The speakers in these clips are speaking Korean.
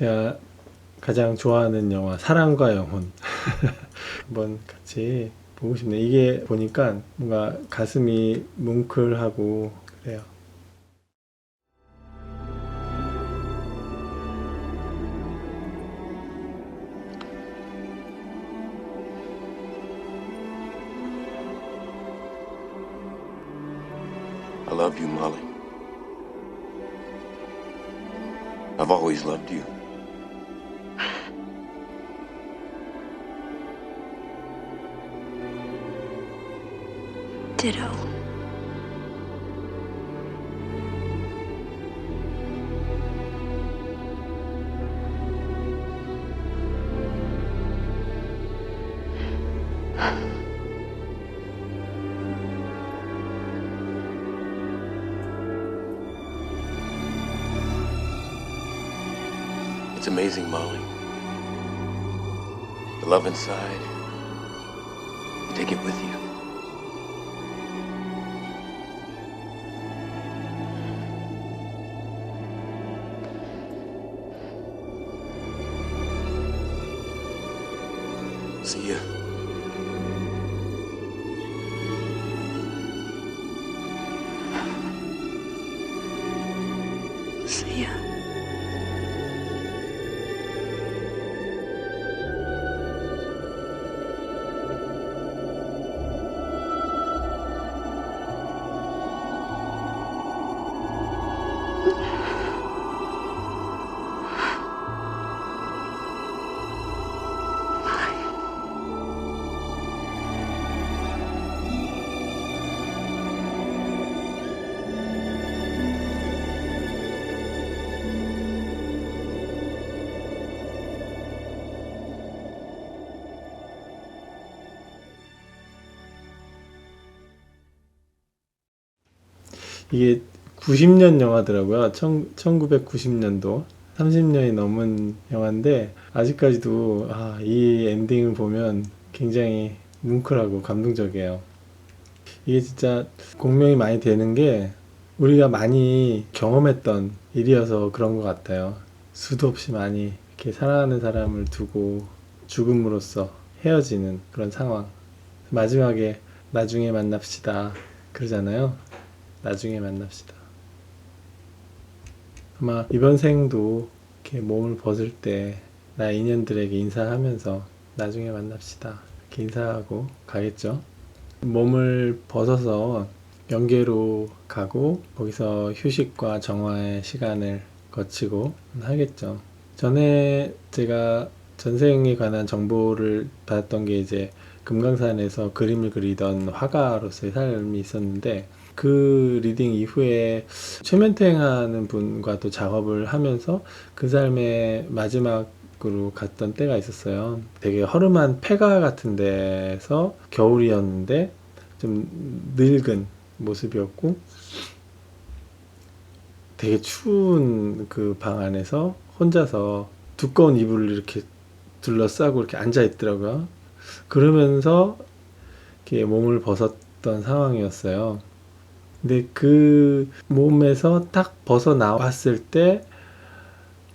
제가 가장 좋아하는 영화 사랑과 영혼 한번 같이 보고 싶네요. 이게 보니까 뭔가 가슴이 뭉클하고 그래요. I love you, Molly. I've always loved you. Ditto. It's amazing, Molly. The love inside, you take it with you. See ya. See ya. 이게 90년 영화더라고요. 1990년도. 30년이 넘은 영화인데 아직까지도 이 엔딩을 보면 굉장히 뭉클하고 감동적이에요. 이게 진짜 공명이 많이 되는 게 우리가 많이 경험했던 일이어서 그런 것 같아요. 수도 없이 많이 이렇게 사랑하는 사람을 두고 죽음으로써 헤어지는 그런 상황. 마지막에 나중에 만납시다 그러잖아요. 나중에 만납시다. 아마 이번 생도 이렇게 몸을 벗을 때 나의 인연들에게 인사하면서 나중에 만납시다 이렇게 인사하고 가겠죠. 몸을 벗어서 영계로 가고 거기서 휴식과 정화의 시간을 거치고 하겠죠. 전에 제가 전생에 관한 정보를 받았던 게 이제 금강산에서 그림을 그리던 화가로서의 삶이 있었는데 그 리딩 이후에 최면퇴행하는 분과 또 작업을 하면서 그 삶의 마지막으로 갔던 때가 있었어요. 되게 허름한 폐가 같은 데서 겨울이었는데 좀 늙은 모습이었고 되게 추운 그 방 안에서 혼자서 두꺼운 이불을 이렇게 둘러싸고 이렇게 앉아 있더라고요. 그러면서 이렇게 몸을 벗었던 상황이었어요. 근데 그 몸에서 딱 벗어나왔을 때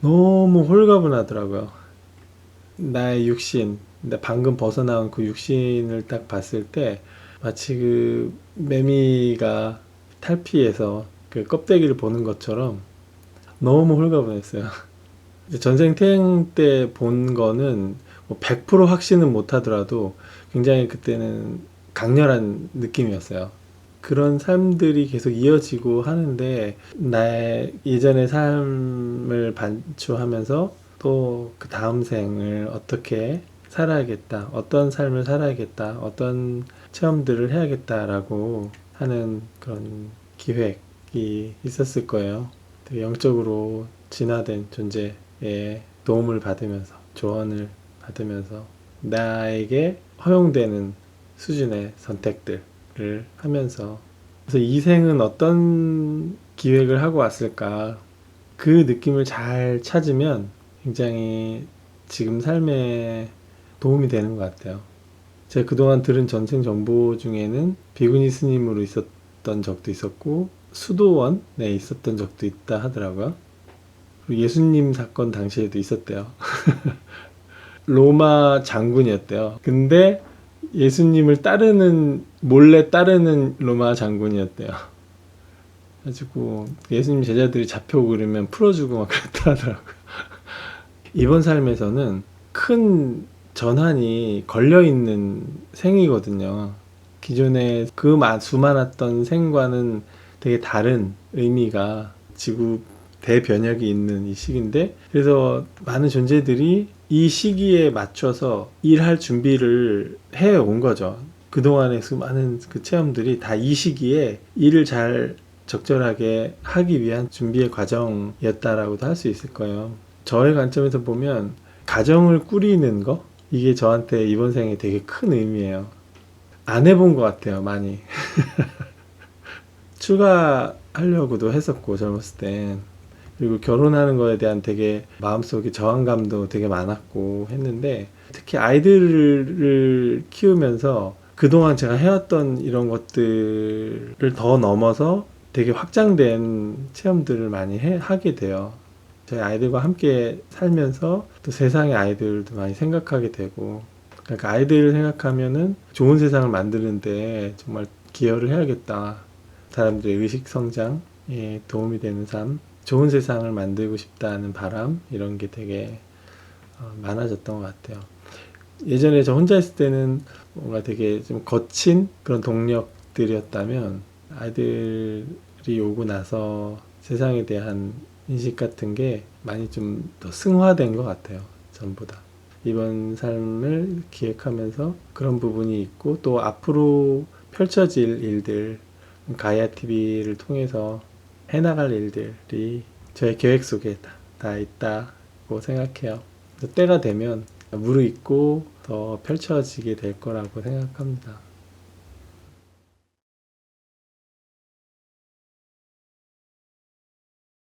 너무 홀가분하더라고요. 나의 육신, 방금 벗어나온 그 육신을 딱 봤을 때 마치 그 매미가 탈피해서 그 껍데기를 보는 것처럼 너무 홀가분했어요. 전생탱 때 본 거는 뭐 100% 확신은 못 하더라도 굉장히 그때는 강렬한 느낌이었어요. 그런 삶들이 계속 이어지고 하는데 나의 예전의 삶을 반추하면서 또 그 다음 생을 어떻게 살아야겠다, 어떤 삶을 살아야겠다, 어떤 체험들을 해야겠다라고 하는 그런 기획이 있었을 거예요. 되게 영적으로 진화된 존재의 도움을 받으면서 조언을 받으면서 나에게 허용되는 수준의 선택들을 하면서 그래서 이 생은 어떤 기획을 하고 왔을까 그 느낌을 잘 찾으면 굉장히 지금 삶에 도움이 되는 것 같아요. 제가 그동안 들은 전생 정보 중에는 비구니 스님으로 있었던 적도 있었고 수도원에 있었던 적도 있다 하더라고요. 그리고 예수님 사건 당시에도 있었대요. 로마 장군이었대요. 근데 예수님을 몰래 따르는 로마 장군이었대요. 그래가지고 예수님 제자들이 잡혀오고 그러면 풀어주고 막 그랬다 하더라고요. 이번 삶에서는 큰 전환이 걸려있는 생이거든요. 기존에 그 수많았던 생과는 되게 다른 의미가 지구 대변혁이 있는 이 시기인데, 그래서 많은 존재들이 이 시기에 맞춰서 일할 준비를 해온 거죠. 그동안의 수많은 그 체험들이 다 이 시기에 일을 잘 적절하게 하기 위한 준비의 과정이었다라고도 할 수 있을 거예요. 저의 관점에서 보면 가정을 꾸리는 거, 이게 저한테 이번 생에 되게 큰 의미예요. 안 해본 것 같아요, 많이. 출가하려고도 했었고, 젊었을 땐. 그리고 결혼하는 거에 대한 되게 마음속에 저항감도 되게 많았고 했는데, 특히 아이들을 키우면서 그동안 제가 해왔던 이런 것들을 더 넘어서 되게 확장된 체험들을 많이 하게 돼요. 저희 아이들과 함께 살면서 또 세상의 아이들도 많이 생각하게 되고, 그러니까 아이들을 생각하면은 좋은 세상을 만드는데 정말 기여를 해야겠다. 사람들의 의식 성장에 도움이 되는 삶, 좋은 세상을 만들고 싶다는 바람, 이런 게 되게 많아졌던 것 같아요. 예전에 저 혼자 있을 때는 뭔가 되게 좀 거친 그런 동력들이었다면, 아이들이 오고 나서 세상에 대한 인식 같은 게 많이 좀 더 승화된 것 같아요. 전보다. 이번 삶을 기획하면서 그런 부분이 있고, 또 앞으로 펼쳐질 일들, 가이아 TV를 통해서 해나갈 일들이 저의 계획 속에 다 있다고 생각해요. 때가 되면 무르익고 더 펼쳐지게 될 거라고 생각합니다.